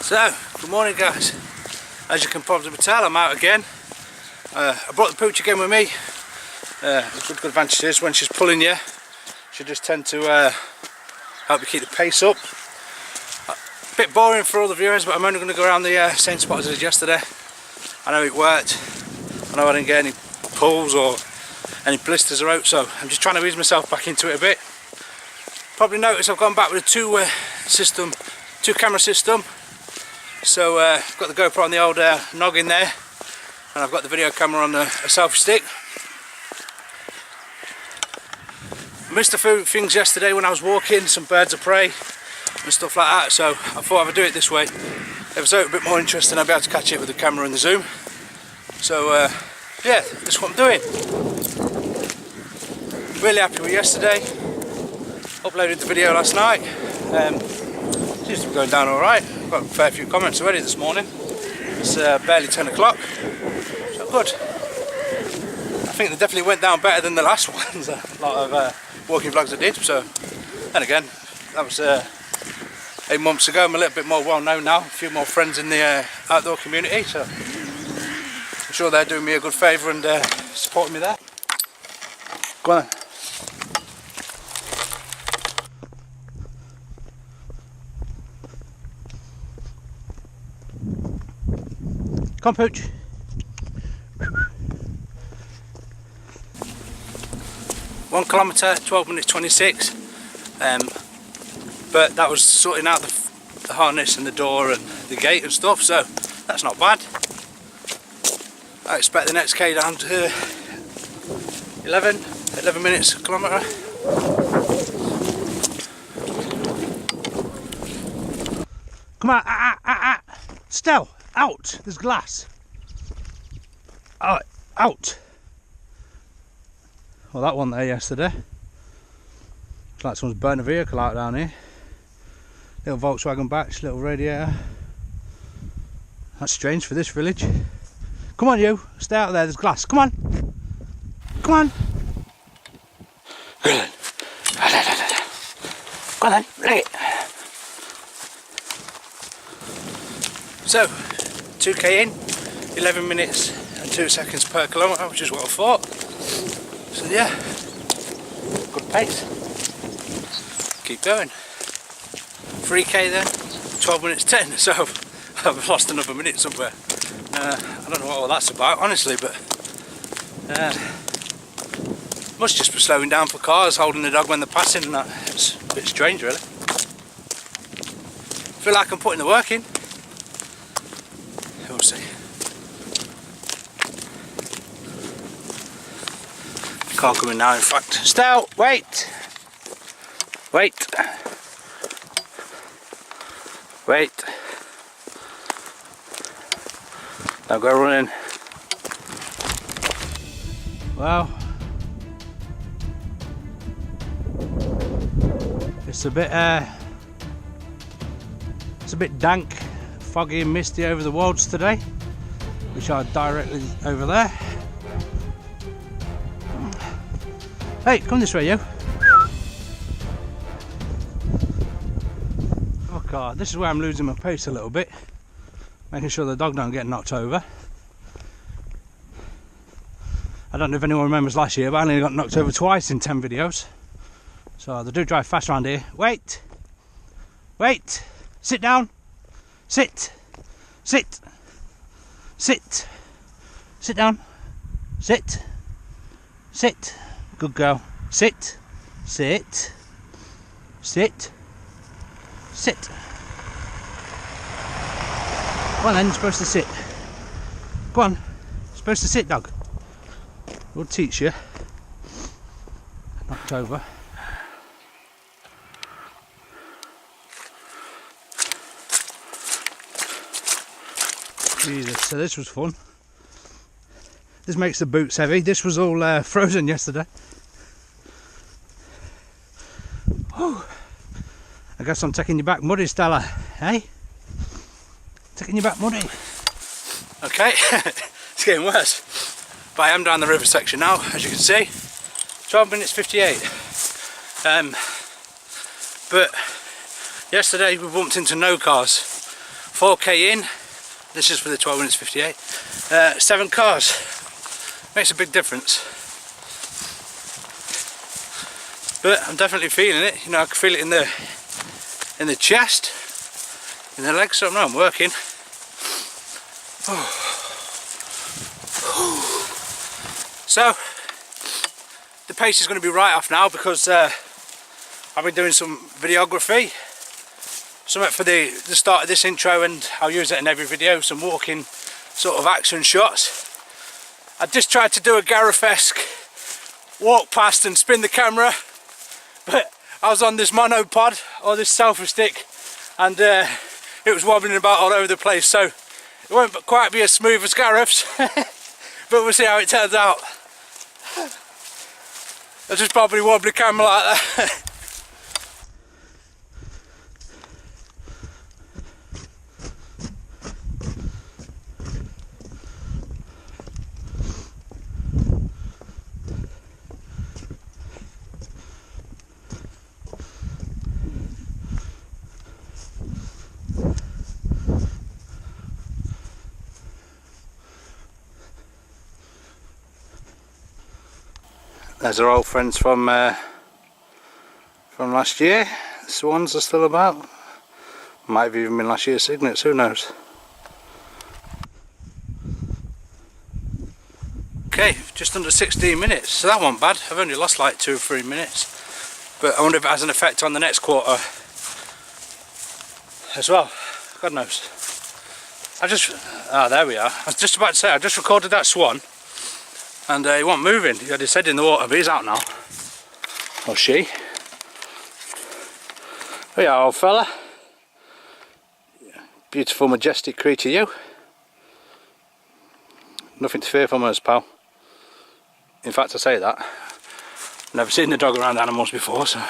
So, good morning guys. As you can probably tell, I'm out again. I brought the pooch again with me. The good advantage is when she's pulling you, she just tend to help you keep the pace up. A bit boring for all the viewers, but I'm only going to go around the same spot as I did yesterday. I know it worked. I know I didn't get any pulls or any blisters or out, so I'm just trying to ease myself back into it a bit. Probably noticed I've gone back with a two camera system. So I've got the GoPro on the old noggin there, and I've got the video camera on a selfie stick. I missed a few things yesterday when I was walking, some birds of prey and stuff like that, so I thought I would do it this way. If it's a bit more interesting, I'll be able to catch it with the camera and the zoom. So yeah, that's what I'm doing. Really happy with yesterday. Uploaded the video last night. Seems to be going down alright. I've got a fair few comments already this morning. It's barely 10 o'clock, so good. I think they definitely went down better than the last ones. A lot of walking vlogs I did. So, and again, that was 8 months ago. I'm a little bit more well known now. A few more friends in the outdoor community, so I'm sure they're doing me a good favour and supporting me there. Go on then. Come on, pooch. 1 kilometre, 12 minutes 26. But that was sorting out the harness and the door and the gate and stuff, so that's not bad. I expect the next K down to 11 minutes a kilometre. Come on, Stell, out, there's glass. Out. Well, that one there yesterday. Looks like someone's burned a vehicle out down here. Little Volkswagen batch, little radiator. That's strange for this village. Come on you, stay out there, there's glass, come on. Come on. Go on then, bring it. So, 2k in, 11 minutes and 2 seconds per kilometre, which is what I thought. So yeah, good pace. Keep going. 3k then, 12 minutes 10, so I've lost another minute somewhere. I don't know what all that's about, honestly, but must just be slowing down for cars, holding the dog when they're passing and that. It's a bit strange really. Feel like I'm putting the work in. We'll see. Car coming now, in fact. Stell, wait! Wait! Wait! Now go running. Well, it's a bit dank, foggy and misty over the wolds today, which are directly over there. Hey, come this way, you. Oh God, this is where I'm losing my pace a little bit, making sure the dog don't get knocked over. I don't know if anyone remembers last year, but I only got knocked over twice in 10 videos. So they do drive fast around here. Wait! Wait! Sit down! Sit! Sit! Sit! Sit down! Sit! Sit! Good girl. Sit! Sit! Sit! Sit! Go on then, you're supposed to sit. Go on. You're supposed to sit, dog. We'll teach you. Knocked over. Jesus, so this was fun. This makes the boots heavy. This was all frozen yesterday. Whew. I guess I'm taking you back muddy, Stella. Hey? Taking you back muddy. Okay, it's getting worse. But I am down the river section now, as you can see. 12 minutes 58. But yesterday we bumped into no cars 4k in. This is for the 12 minutes 58. 7 cars. Makes a big difference. But I'm definitely feeling it. You know, I can feel it in the chest, in the legs. So I know I'm working. So the pace is going to be right off now because I've been doing some videography, something for the start of this intro, and I'll use it in every video, some walking sort of action shots. I just tried to do a Gareth-esque walk past and spin the camera, but I was on this monopod or this selfie stick, and it was wobbling about all over the place, so it won't quite be as smooth as Gareth's, but we'll see how it turns out. I just probably wobble the camera like that. There's our old friends from last year. The swans are still about. Might have even been last year's cygnets, who knows. Okay, just under 16 minutes, so that wasn't bad. I've only lost like 2 or 3 minutes, but I wonder if it has an effect on the next quarter as well. God knows. There we are. I was just about to say, I just recorded that swan, and he wasn't moving. He had his head in the water, but he's out now. Or she. There you are, old fella. Beautiful, majestic creature, you. Nothing to fear from us, pal. In fact, I say that. I've never seen the dog around animals before, so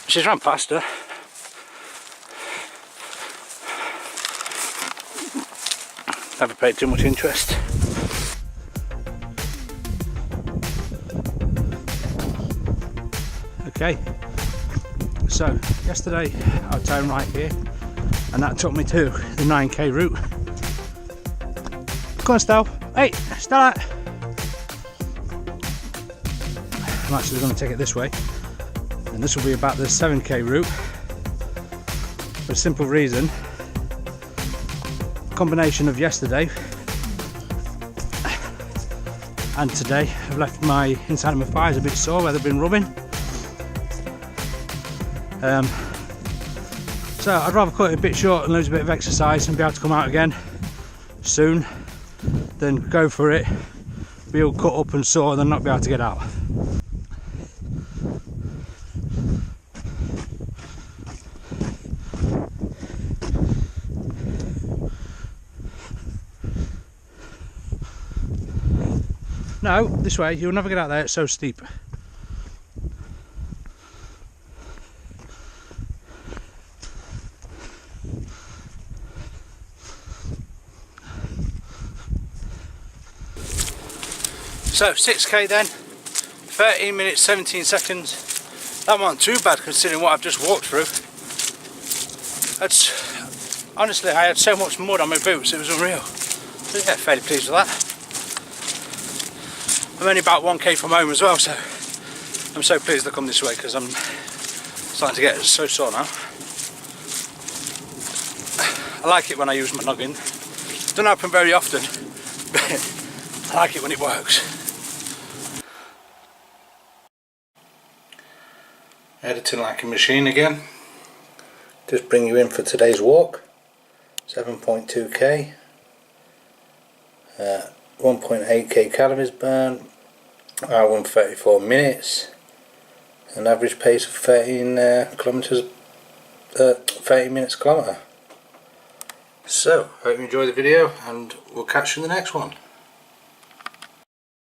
she's ran past her. Never paid too much interest. Okay, so yesterday I turned right here, and that took me to the 9k route. Come on, Stella. Hey, Stella! I'm actually going to take it this way, and this will be about the 7k route, for a simple reason. Combination of yesterday and today have left my inside of my thighs a bit sore where they've been rubbing. So I'd rather cut it a bit short and lose a bit of exercise and be able to come out again soon than go for it, be all cut up and sore and then not be able to get out. No, this way, you'll never get out there, it's so steep. So 6k then, 13 minutes 17 seconds. That wasn't too bad considering what I've just walked through. Honestly, I had so much mud on my boots, it was unreal. So yeah, fairly pleased with that. I'm only about 1k from home as well, so I'm so pleased to come this way because I'm starting to get so sore now. I like it when I use my noggin. Doesn't happen very often, but I like it when it works. Editing like a machine again. Just bring you in for today's walk. 7.2k. 1.8k calories burned, hour and 34 minutes, an average pace of 30 minutes a kilometre. So, hope you enjoy the video and we'll catch you in the next one.